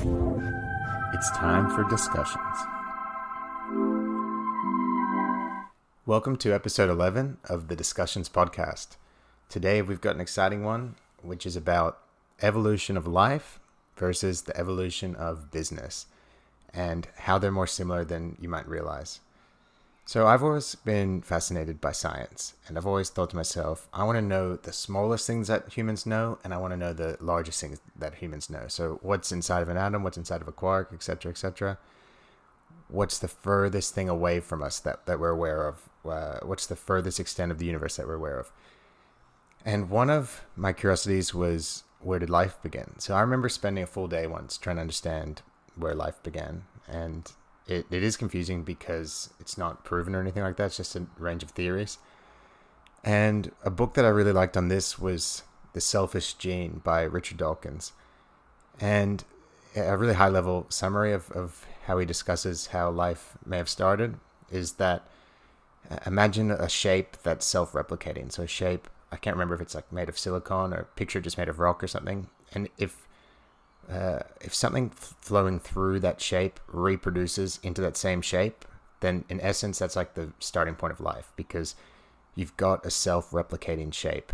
It's time for discussions. Welcome to episode 11 of the Discussions podcast. Today we've got an exciting one, which is about evolution of life versus the evolution of business and how they're more similar than you might realize. So I've always been fascinated by science, and I've always thought to myself, I want to know the smallest things that humans know, and I want to know the largest things that humans know. So what's inside of an atom, what's inside of a quark, etc., etc. What's the furthest thing away from us that we're aware of? What's the furthest extent of the universe that we're aware of? And one of my curiosities was, where did life begin? So I remember spending a full day once trying to understand where life began, and it is confusing because it's not proven or anything like that. It's just a range of theories. And a book that I really liked on this was The Selfish Gene by Richard Dawkins. And a really high level summary of how he discusses how life may have started is that imagine a shape that's self-replicating. So a shape, I can't remember if it's like made of silicone or picture just made of rock or something. And if something flowing through that shape reproduces into that same shape, then in essence, that's like the starting point of life, because you've got a self-replicating shape.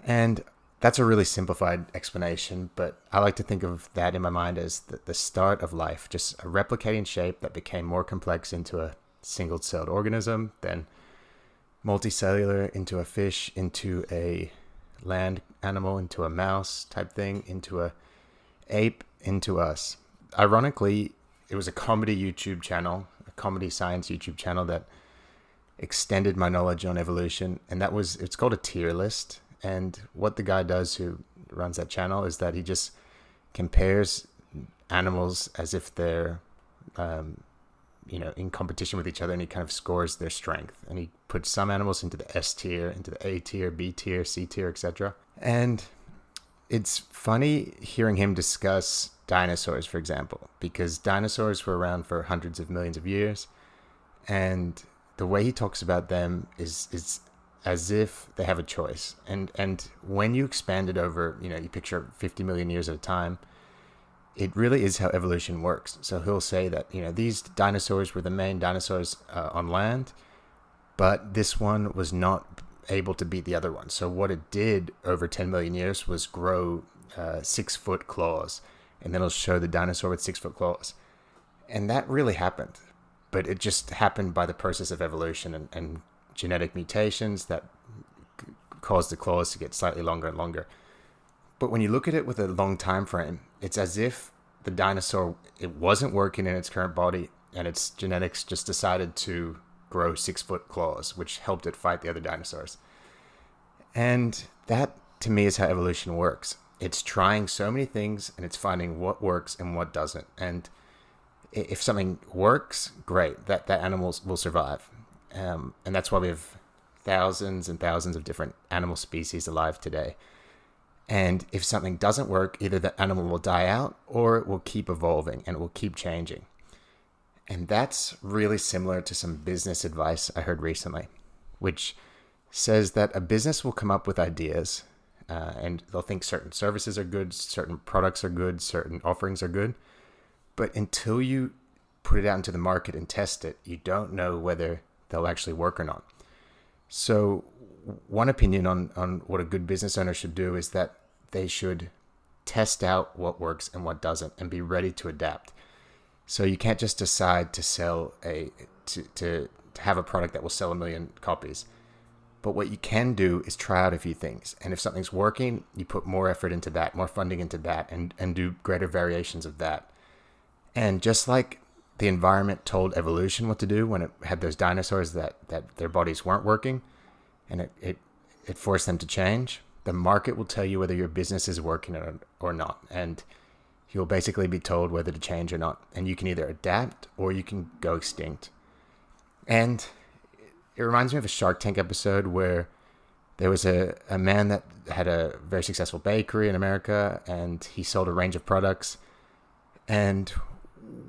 And that's a really simplified explanation, but I like to think of that in my mind as the start of life, just a replicating shape that became more complex into a single-celled organism, then multicellular into a fish, into a land animal, into a mouse type thing, into a ape, into us. Ironically, it was a comedy YouTube channel, a comedy science YouTube channel that extended my knowledge on evolution, and it's called a tier list. And what the guy does who runs that channel is that he just compares animals as if they're in competition with each other, and he kind of scores their strength, and he puts some animals into the S tier, into the A tier, B tier, C tier, etc. And it's funny hearing him discuss dinosaurs, for example, because dinosaurs were around for hundreds of millions of years, and the way he talks about them is as if they have a choice. And when you expand it over, you picture 50 million years at a time, it really is how evolution works. So he'll say that, these dinosaurs were the main dinosaurs on land, but this one was not able to beat the other one. So what it did over 10 million years was grow 6-foot claws, and then it'll show the dinosaur with 6-foot claws. And that really happened, but it just happened by the process of evolution and genetic mutations that caused the claws to get slightly longer and longer. But when you look at it with a long time frame, it's as if the dinosaur, it wasn't working in its current body, and its genetics just decided to grow 6-foot claws, which helped it fight the other dinosaurs. And that, to me, is how evolution works. It's trying so many things, and it's finding what works and what doesn't. And if something works, great, that animal will survive. And that's why we have thousands and thousands of different animal species alive today. And if something doesn't work, either the animal will die out or it will keep evolving and it will keep changing. And that's really similar to some business advice I heard recently, which says that a business will come up with ideas and they'll think certain services are good, certain products are good, certain offerings are good. But until you put it out into the market and test it, you don't know whether they'll actually work or not. So one opinion on what a good business owner should do is that they should test out what works and what doesn't and be ready to adapt. So you can't just decide to sell to have a product that will sell 1 million copies. But what you can do is try out a few things. And if something's working, you put more effort into that, more funding into that, and do greater variations of that. And just like the environment told evolution what to do when it had those dinosaurs that their bodies weren't working, and it forced them to change, the market will tell you whether your business is working or not. And you'll basically be told whether to change or not. And you can either adapt or you can go extinct. And it reminds me of a Shark Tank episode where there was a man that had a very successful bakery in America, and he sold a range of products. And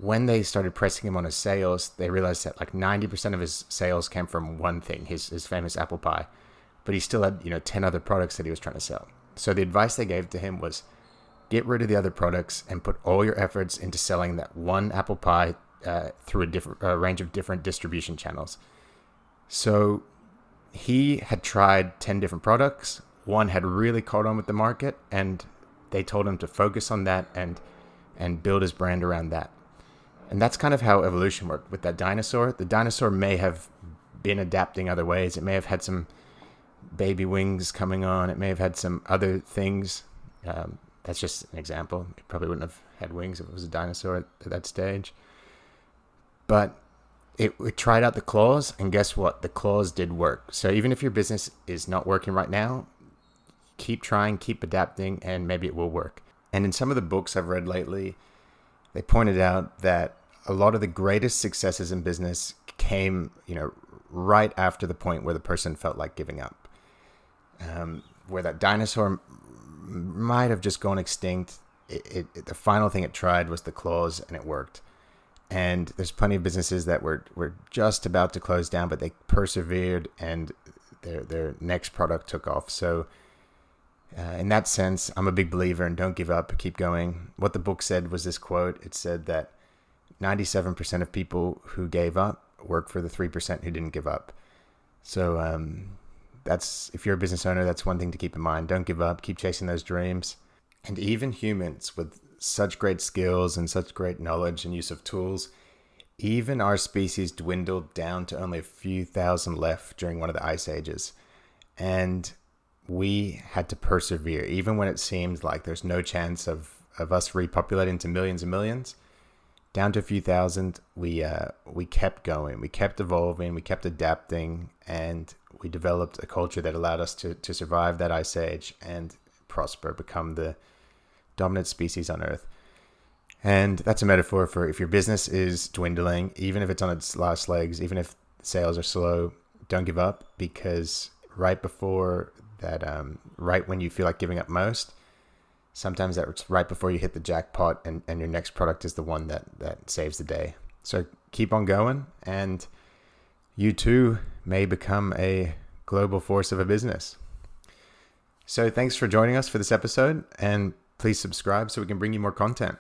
when they started pressing him on his sales, they realized that like 90% of his sales came from one thing, his famous apple pie. But he still had, 10 other products that he was trying to sell. So the advice they gave to him was, get rid of the other products and put all your efforts into selling that one apple pie through a range of different distribution channels. So he had tried 10 different products. One had really caught on with the market, and they told him to focus on that and build his brand around that. And that's kind of how evolution worked with that dinosaur. The dinosaur may have been adapting other ways. It may have had some baby wings coming on. It may have had some other things. That's just an example. It probably wouldn't have had wings if it was a dinosaur at that stage. But it tried out the claws, and guess what? The claws did work. So even if your business is not working right now, keep trying, keep adapting, and maybe it will work. And in some of the books I've read lately, they pointed out that a lot of the greatest successes in business came, right after the point where the person felt like giving up. Where that dinosaur might have just gone extinct. The final thing it tried was the claws, and it worked. And there's plenty of businesses that were just about to close down, but they persevered, and their next product took off. So in that sense, I'm a big believer in don't give up, keep going. What the book said was this quote. It said that 97% of people who gave up work for the 3% who didn't give up. So that's, if you're a business owner, that's one thing to keep in mind. Don't give up, keep chasing those dreams. And even humans with such great skills and such great knowledge and use of tools, even our species dwindled down to only a few thousand left during one of the ice ages. And we had to persevere, even when it seemed like there's no chance of us repopulating to millions and millions. Down to a few thousand, we kept going, we kept evolving, we kept adapting, and we developed a culture that allowed us to survive that ice age and prosper, become the dominant species on Earth. And that's a metaphor for if your business is dwindling, even if it's on its last legs, even if sales are slow, don't give up, because right before that, right when you feel like giving up most, sometimes that's right before you hit the jackpot, and your next product is the one that saves the day. So keep on going, and you too may become a global force of a business. So thanks for joining us for this episode, and please subscribe so we can bring you more content.